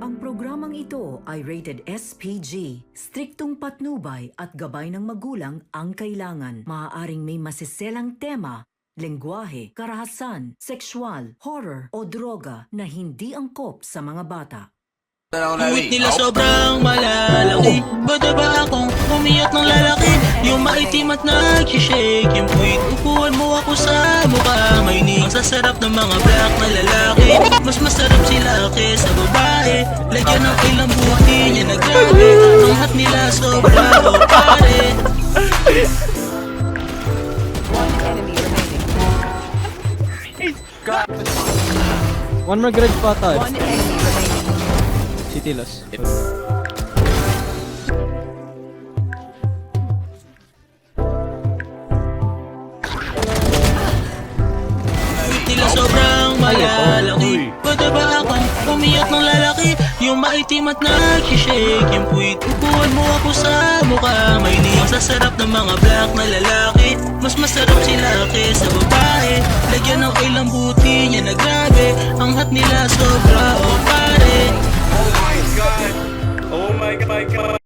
Ang programang ito ay rated SPG. Striktong patnubay at gabay ng magulang ang kailangan. Maaaring may masiselang tema, lengguwahe, karahasan, sexual, horror o droga na hindi angkop sa mga bata. Buwit nila sobrang malalaki. Bada ba akong umiyak ng lalaki? Yung maitim at nag-shake. Yung puwit, upuan mo ako sa mukha. May ang sasarap ng mga black na lalaki. Mas masarap sila kesa babae. Lagyan ng ilang buti niya na grabe. Ang hat nila sobra o pare. One enemy remaining. One more grade pa tayo. One enemy remaining. City loss. Buwit nila sobrang malalaki. Bada ba akong umiyak ng lalaki? Yung maitim at nag-shake. Yung puwit, upuan mo ako sa mukha. May ang sasarap ng mga black na lalaki. Mas masarap sila kesa babae. Lagyan ng ilang buti niya na grabe. Ang hat nila sobra o pare. Oh my god.